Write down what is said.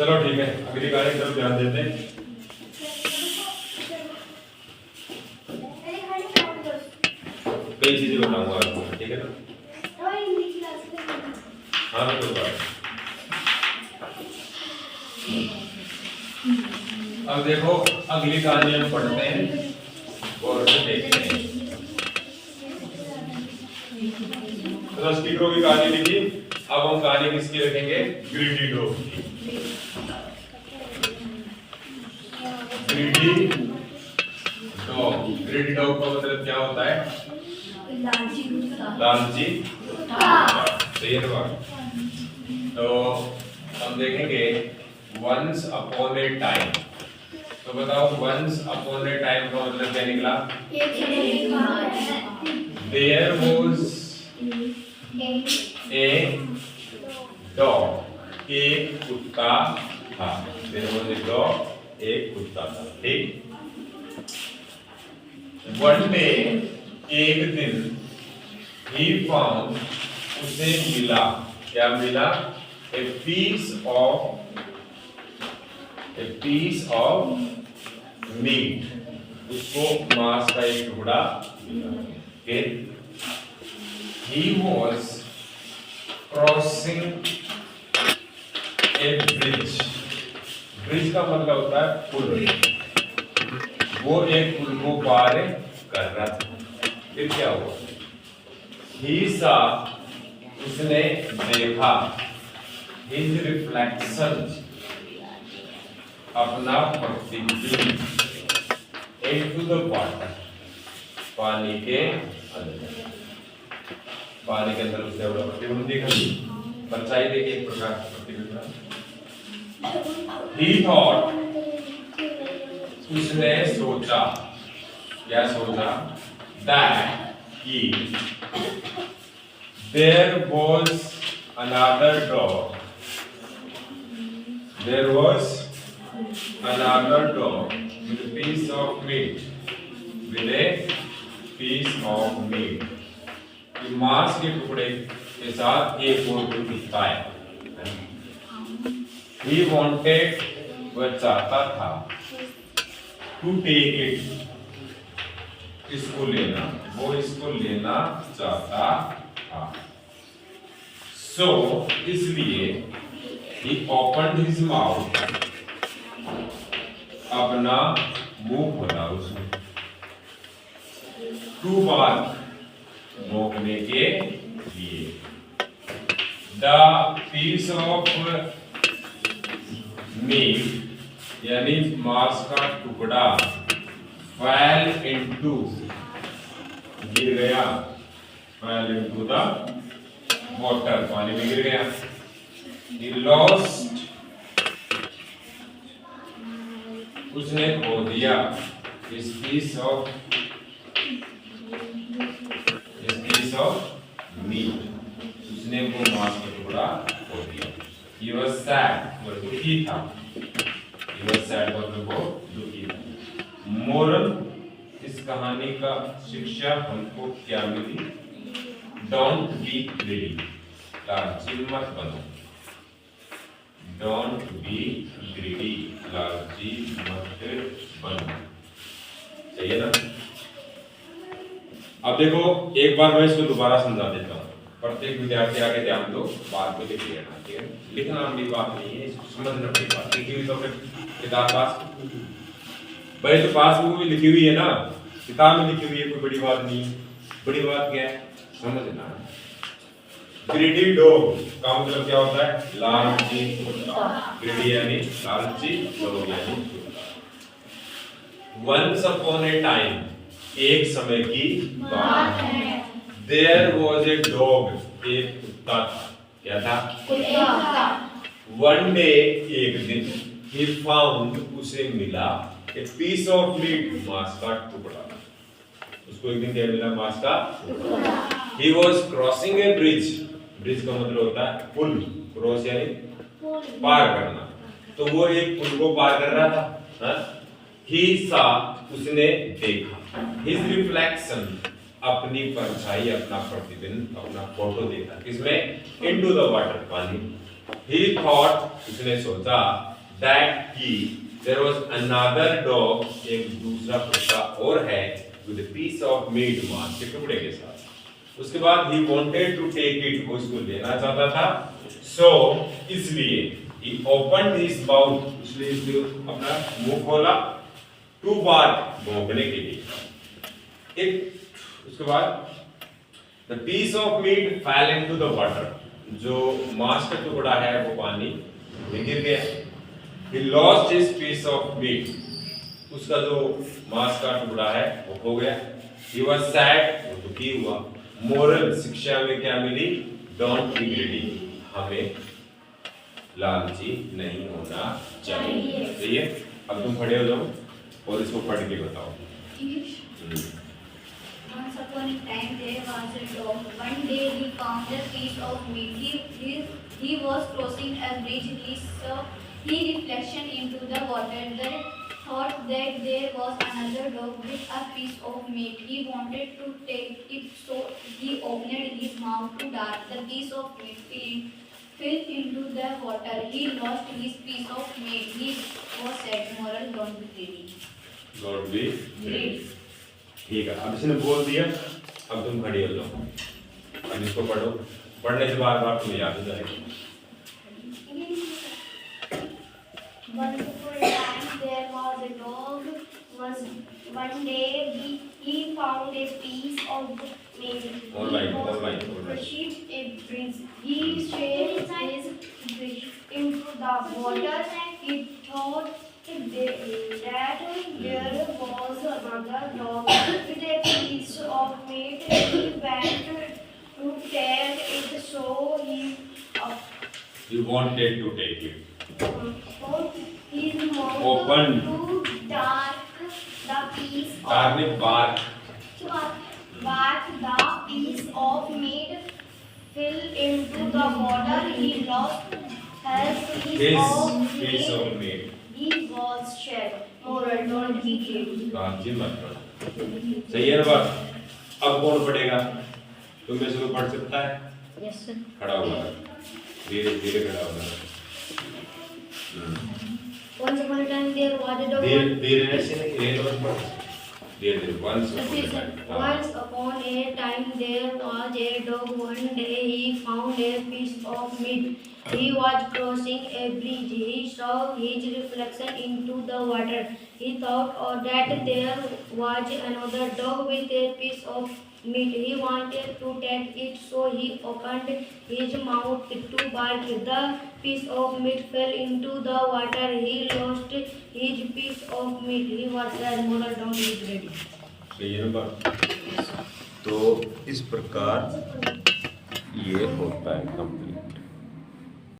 चलो ठीक है, अगली कहानी की तरफ ध्यान देते हैं। कई चीजें बताऊंगा आपको, ठीक है ना? हाँ मैं कोई बात। अब देखो अगली कहानी हम पढ़ते हैं और देखते हैं। तो स्पीकरों की कहानी लिखी। अब हम कहानी किसकी रखेंगे? ग्रीडी डॉग की। Greedy dog. ग्रीडी डॉग का मतलब क्या होता है? लालची कुत्ता। सही है बात। तो हम देखेंगे वंस अपॉन ए टाइम। तो बताओ वंस अपॉन ए टाइम का मतलब क्या निकला? There was a dog. एक कुत्ता था। देयर वाज ए डॉग, एक कुत्ता था। ठीक। वन डे, एक दिन, ही फाउंड, उसे मिला। क्या मिला? A piece of meat. उसको मांस का एक टुकड़ा मिला। Okay. He was crossing a bridge. Bridge का मतलब होता है पुल। वो एक पुल को पार कर रहा था। फिर क्या हुआ? ही सा, उसने देखा, हिज रिफ्लेक्शन, अपना प्रतिबिंब, इनटू द वाटर, पानी के अंदर। पानी के अंदर उसने अपना प्रतिबिंब देखा। परछाई देखी, एक प्रकार का प्रतिबिंब। ही थॉट, उसने सोचा, क्या सोचा? दैट कि there was another dog. There was another dog with a piece of meat. With a piece of meat. कि मांस के टुकड़े के साथ एक और कोई कुत्ता है। He wanted, वह चाहता था, to take it, इसको लेना, वो इसको लेना चाहता था। So, इसलिए he opened his mouth, अपना मुंह खोला उसने, to bark, भौंकने के लिए। The piece of meat, यानी मांस का टुकड़ा, fell into, गिर गया, fell into the water, पानी में गिर गया। He lost, उसने खो दिया, his piece of meat, उसने वो मांस का टुकड़ा खो दिया। He was sad, वो दुखी था। He was sad, मतलब वो दुखी था। मोरल, इस कहानी का शिक्षा हमको क्या मिली? डोंट बी ग्रीडी, लालची मत बनो। डोंट बी ग्रीडी, लालची मत बनो। सही है ना? अब देखो एक बार मैं इसको दोबारा समझा देता हूँ। प्रत्येक विद्यार्थी आगे ध्यान दो, बाद में लिख लेना। ठीक है? लिखना अपनी बात नहीं है, इसको समझना अपनी बात। लिखी हुई तो फिर किताब पास, भाई तो पासबुक में लिखी हुई है ना, किताब में लिखी हुई है, कोई बड़ी बात नहीं। बड़ी बात क्या है? समझना। ग्रीडी डॉग का मतलब क्या होता है? लालची कुत्ता। ग्रीडी यानी लालची, डॉग यानी कुत्ता। वंस अपॉन ए टाइम, एक समय की बात है। देयर वाज ए डॉग, एक कुत्ता था। क्या था? कुत्ता। वन डे, एक दिन, ही फाउंड, उसे मिला, ए पीस ऑफ मीट, मांस का टुकड़ा। उसको एक दिन क्या मिला? मांस का टुकड़ा। He was crossing a bridge, bridge का मतलब होता है पुल। क्रॉस यानी पार करना। तो वो एक पुल को पार कर रहा था। ही सा, उसने देखा, हिज रिफ्लेक्शन, अपनी परछाई, अपना प्रतिबिंब, अपना फोटो देखा। किसमें? इनटू द वाटर, पानी। ही थॉट, उसने सोचा, that कि there was another dog, एक दूसरा कुत्ता और है with a piece of meat, मांस के टुकड़े के साथ। उसके बाद he wanted to take it, वो इसको लेना चाहता था, so इसलिए he opened his mouth, इसलिए इसने अपना मुंह खोला to bark, भौंकने के लिए। एक उसके बाद the piece of meat fell into the water, जो मांस का टुकड़ा है वो पानी में गिर गया। He lost his piece of meat, उसका जो मांस का टुकड़ा है वो खो गया। He was sad, वो दुखी हुआ। Moral, शिक्षा में क्या मिली? Don't be greedy, हमें लालची नहीं होना चाहिए। सही है? अब तुम खड़े हो जाओ और इसको पढ़ के बताओ। Once upon a time there was a dog. One day he found a piece of meat. He was crossing a bridge. He saw reflection into the water. The thought that there was another dog with a piece of meat. He wanted to take it, so he opened his mouth to dart. The piece of meat fell into the water. He lost his piece of meat. He was sad. Moral: don't be greedy. Don't be greedy. ठीक है, अब इसने बोल दिया, अब तुम खड़ी हो जाओ, अब इसको पढ़ो, पढ़ने से बार बार तुम्हें याद हो जाएगा। Once upon a time there was a dog. One day he found a piece of meat. All right. Proceed a bridge. He shared his bridge into the water. He thought that there was another dog with a piece of meat. He went to take it, so You wanted to take it. his mouth Open. to dark the piece कारने बार but the piece of meat fell into the water. He lost his piece of meat. He was sad. Moral: don't be greedy. लालची मत बनो। सही है ना बात? अब कौन पढ़ेगा? तुम में से कोई पढ़ सकता है? Yes sir. खड़ा होगा, धीरे धीरे खड़ा होगा। Once upon a time there was a dog. धीरे ऐसे नहीं, धीरे धीरे once upon a time। Once upon a time there was a dog. One day he found a piece of meat. He was crossing a bridge. He saw his reflection into the water. He thought that there was another dog with a piece of meat. He wanted to take it, so he opened his mouth to bark. The piece of meat fell into the water. He lost his piece of meat. He was sad. Moral: don't be greedy. सही है ना बात? तो इस प्रकार ये होता है कंप्लीट।